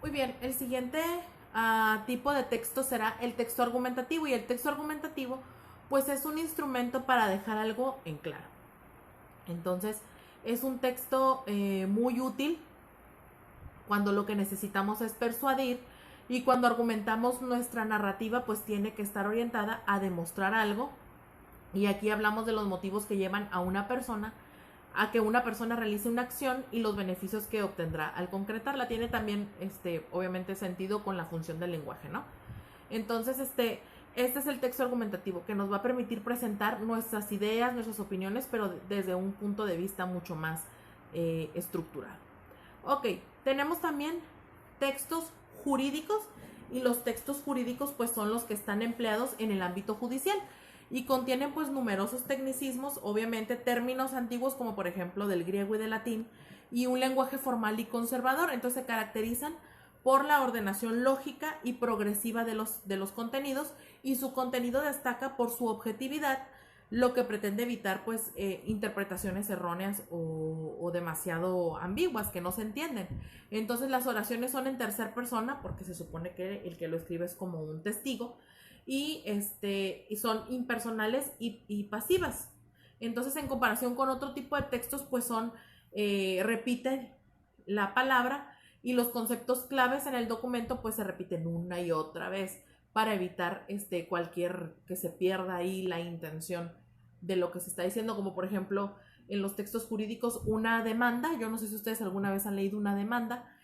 Muy bien, el siguiente tipo de texto será el texto argumentativo, y el texto argumentativo pues es un instrumento para dejar algo en claro. Entonces es un texto muy útil cuando lo que necesitamos es persuadir, y cuando argumentamos nuestra narrativa pues tiene que estar orientada a demostrar algo, y aquí hablamos de los motivos que llevan a una persona a que una persona realice una acción y los beneficios que obtendrá al concretarla. Tiene también, obviamente, sentido con la función del lenguaje, ¿no? Entonces, este es el texto argumentativo que nos va a permitir presentar nuestras ideas, nuestras opiniones, pero desde un punto de vista mucho más estructurado. Ok, tenemos también textos jurídicos, y los textos jurídicos pues son los que están empleados en el ámbito judicial y contienen pues numerosos tecnicismos, obviamente términos antiguos como por ejemplo del griego y del latín, y un lenguaje formal y conservador. Entonces se caracterizan por la ordenación lógica y progresiva de los contenidos, y su contenido destaca por su objetividad, lo que pretende evitar pues interpretaciones erróneas o demasiado ambiguas que no se entienden. Entonces las oraciones son en tercera persona porque se supone que el que lo escribe es como un testigo, y son impersonales y pasivas. Entonces, en comparación con otro tipo de textos, pues repiten la palabra, y los conceptos claves en el documento pues se repiten una y otra vez para evitar cualquier que se pierda ahí la intención de lo que se está diciendo, como por ejemplo en los textos jurídicos una demanda. Yo no sé si ustedes alguna vez han leído una demanda.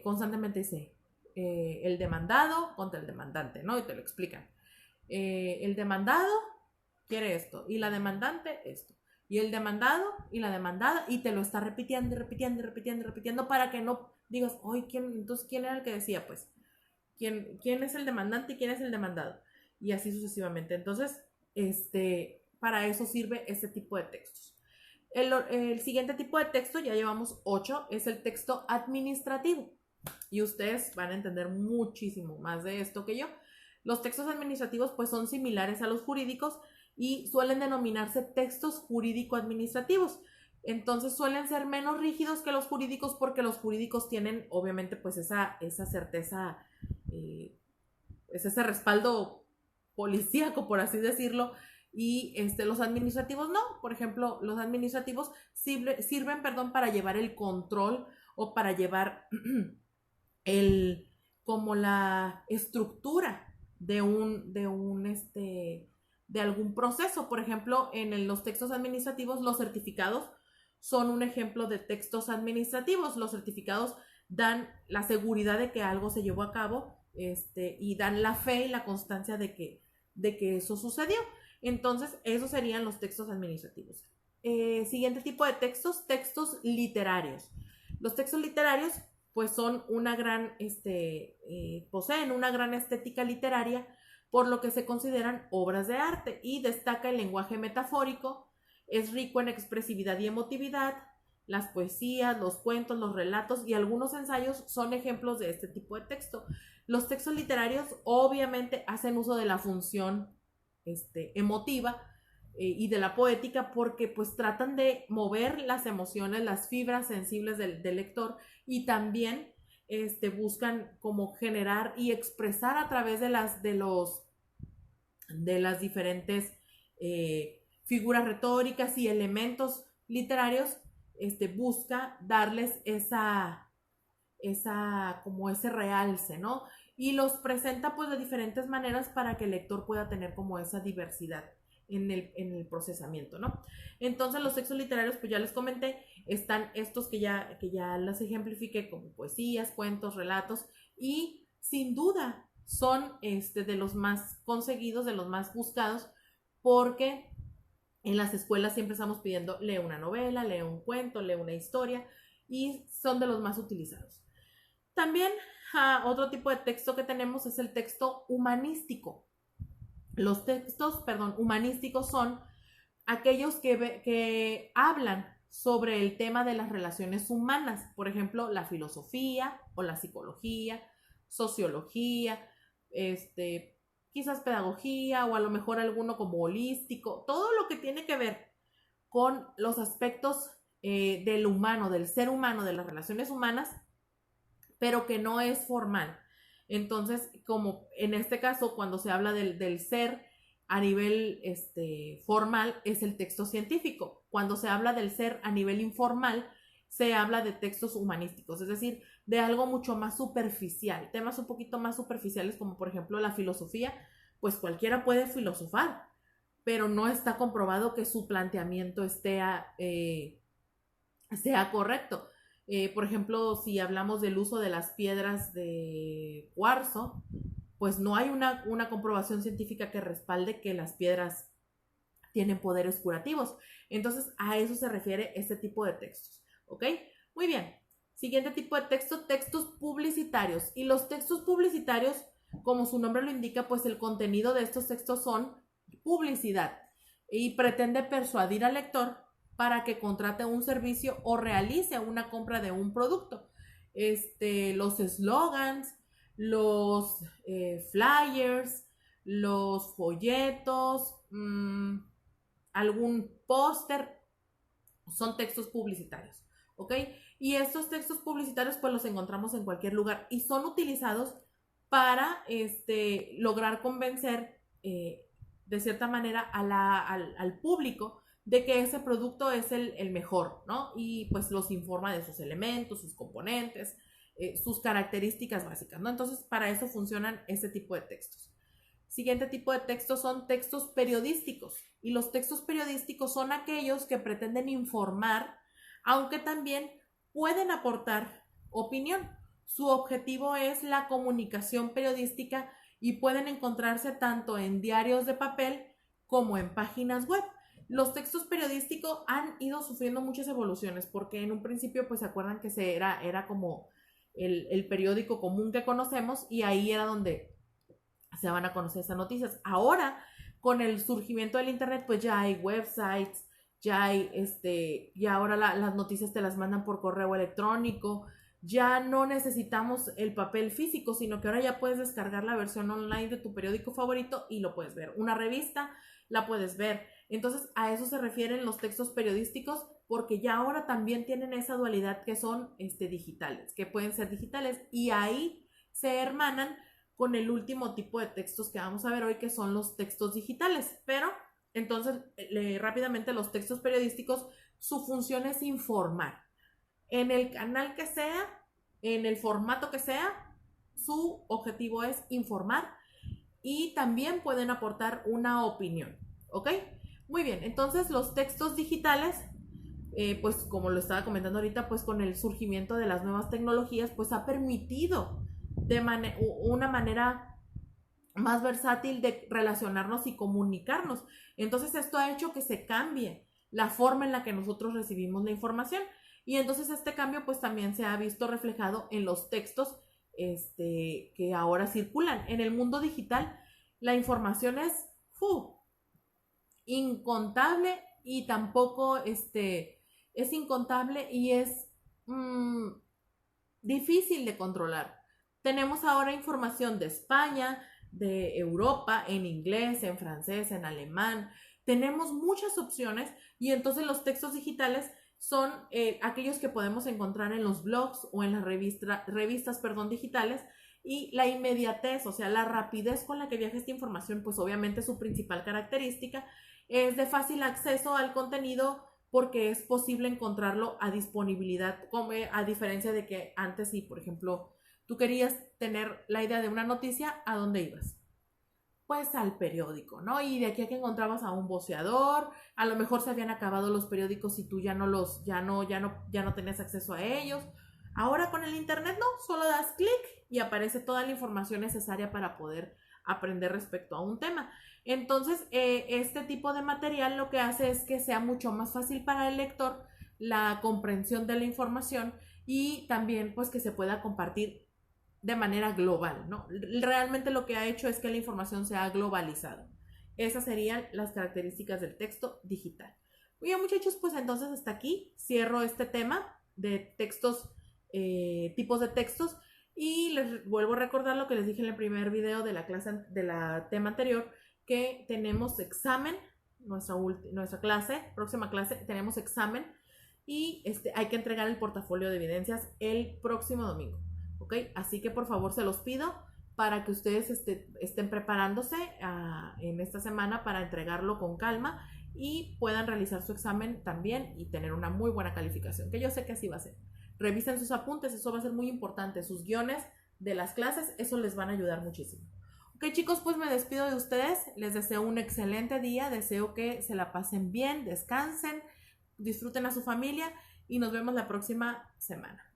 Constantemente dice el demandado contra el demandante, ¿no? Y te lo explican. El demandado quiere esto y la demandante esto, y el demandado y la demandada, y te lo está repitiendo, repitiendo, repitiendo, repitiendo para que no digas, oye, entonces quién era el que decía, pues, quién es el demandante y quién es el demandado, y así sucesivamente. Entonces, para eso sirve este tipo de textos. El siguiente tipo de texto, ya llevamos 8, es el texto administrativo, y ustedes van a entender muchísimo más de esto que yo. Los textos administrativos pues son similares a los jurídicos y suelen denominarse textos jurídico-administrativos. Entonces suelen ser menos rígidos que los jurídicos, porque los jurídicos tienen obviamente pues esa certeza, es ese respaldo policíaco, por así decirlo, y los administrativos no. Por ejemplo, los administrativos sirven, perdón, para llevar el control o para llevar el como la estructura de algún proceso. Por ejemplo, los textos administrativos, los certificados son un ejemplo de textos administrativos. Los certificados dan la seguridad de que algo se llevó a cabo, y dan la fe y la constancia de que eso sucedió. Entonces, esos serían los textos administrativos. Siguiente tipo de textos literarios. Los textos literarios pues son poseen una gran estética literaria, por lo que se consideran obras de arte, y destaca el lenguaje metafórico, es rico en expresividad y emotividad. Las poesías, los cuentos, los relatos y algunos ensayos son ejemplos de este tipo de texto. Los textos literarios obviamente hacen uso de la función emotiva, y de la poética, porque pues tratan de mover las emociones, las fibras sensibles del lector, y también buscan como generar y expresar a través de las diferentes figuras retóricas y elementos literarios. Busca darles como ese realce, ¿no? Y los presenta pues de diferentes maneras para que el lector pueda tener como esa diversidad en el procesamiento, ¿no? Entonces los textos literarios, pues ya les comenté, están estos que ya las ejemplifiqué, como poesías, cuentos, relatos, y sin duda son de los más conseguidos, de los más buscados, porque en las escuelas siempre estamos pidiendo, lee una novela, lee un cuento, lee una historia, y son de los más utilizados. También otro tipo de texto que tenemos es el texto humanístico. Los textos, perdón, humanísticos son aquellos que hablan sobre el tema de las relaciones humanas, por ejemplo, la filosofía o la psicología, sociología, quizás pedagogía, o a lo mejor alguno como holístico, todo lo que tiene que ver con los aspectos del humano, del ser humano, de las relaciones humanas, pero que no es formal. Entonces, como en este caso, cuando se habla del ser a nivel formal, es el texto científico. Cuando se habla del ser a nivel informal, se habla de textos humanísticos, es decir, de algo mucho más superficial, temas un poquito más superficiales como por ejemplo la filosofía, pues cualquiera puede filosofar, pero no está comprobado que su planteamiento sea correcto. Por ejemplo, si hablamos del uso de las piedras de cuarzo, pues no hay una comprobación científica que respalde que las piedras tienen poderes curativos. Entonces, a eso se refiere este tipo de textos. ¿Ok? Muy bien. Siguiente tipo de texto, textos publicitarios. Y los textos publicitarios, como su nombre lo indica, pues el contenido de estos textos son publicidad y pretende persuadir al lector para que contrate un servicio o realice una compra de un producto. Los slogans, los flyers, los folletos, algún póster, son textos publicitarios, ¿ok? Y estos textos publicitarios pues los encontramos en cualquier lugar y son utilizados para lograr convencer de cierta manera al público de que ese producto es el mejor, ¿no? Y pues los informa de sus elementos, sus componentes, sus características básicas, ¿no? Entonces, para eso funcionan este tipo de textos. Siguiente tipo de textos son textos periodísticos. Y los textos periodísticos son aquellos que pretenden informar, aunque también pueden aportar opinión. Su objetivo es la comunicación periodística y pueden encontrarse tanto en diarios de papel como en páginas web. Los textos periodísticos han ido sufriendo muchas evoluciones porque en un principio pues se acuerdan que era como el periódico común que conocemos y ahí era donde se van a conocer esas noticias. Ahora, con el surgimiento del internet, pues ya hay websites, ya hay ya ahora las noticias te las mandan por correo electrónico, ya no necesitamos el papel físico, sino que ahora ya puedes descargar la versión online de tu periódico favorito y lo puedes ver. Una revista la puedes ver. Entonces, a eso se refieren los textos periodísticos, porque ya ahora también tienen esa dualidad que son digitales, que pueden ser digitales, y ahí se hermanan con el último tipo de textos que vamos a ver hoy, que son los textos digitales. Pero, entonces, rápidamente, los textos periodísticos, su función es informar. En el canal que sea, en el formato que sea, su objetivo es informar y también pueden aportar una opinión. ¿Ok? Muy bien, entonces los textos digitales, pues como lo estaba comentando ahorita, pues con el surgimiento de las nuevas tecnologías, pues ha permitido una manera más versátil de relacionarnos y comunicarnos. Entonces esto ha hecho que se cambie la forma en la que nosotros recibimos la información y entonces este cambio pues también se ha visto reflejado en los textos que ahora circulan. En el mundo digital la información es incontable y tampoco es incontable y es difícil de controlar. Tenemos ahora información de España, de Europa, en inglés, en francés, en alemán. Tenemos muchas opciones y entonces los textos digitales son aquellos que podemos encontrar en los blogs o en las revistas digitales, y la inmediatez, o sea, la rapidez con la que viaja esta información, pues obviamente su principal característica es de fácil acceso al contenido porque es posible encontrarlo a disponibilidad, a diferencia de que antes, si por ejemplo tú querías tener la idea de una noticia, ¿a dónde ibas? Pues al periódico, ¿no? Y de aquí a que encontrabas a un voceador, a lo mejor se habían acabado los periódicos y tú ya no tenías acceso a ellos. Ahora con el internet no, solo das clic y aparece toda la información necesaria para poder aprender respecto a un tema. Entonces, este tipo de material lo que hace es que sea mucho más fácil para el lector la comprensión de la información y también pues que se pueda compartir de manera global, ¿no? Realmente lo que ha hecho es que la información se ha globalizado. Esas serían las características del texto digital. Muy bien, muchachos, pues entonces hasta aquí cierro este tema de textos, tipos de textos, y les vuelvo a recordar lo que les dije en el primer video de la clase, de la tema anterior, que tenemos examen, nuestra clase, próxima clase, tenemos examen y hay que entregar el portafolio de evidencias el próximo domingo. ¿ok? Así que por favor se los pido para que ustedes estén preparándose en esta semana para entregarlo con calma y puedan realizar su examen también y tener una muy buena calificación, que yo sé que así va a ser. Revisen sus apuntes, eso va a ser muy importante, sus guiones de las clases, eso les van a ayudar muchísimo. Ok, chicos, pues me despido de ustedes, les deseo un excelente día, deseo que se la pasen bien, descansen, disfruten a su familia y nos vemos la próxima semana.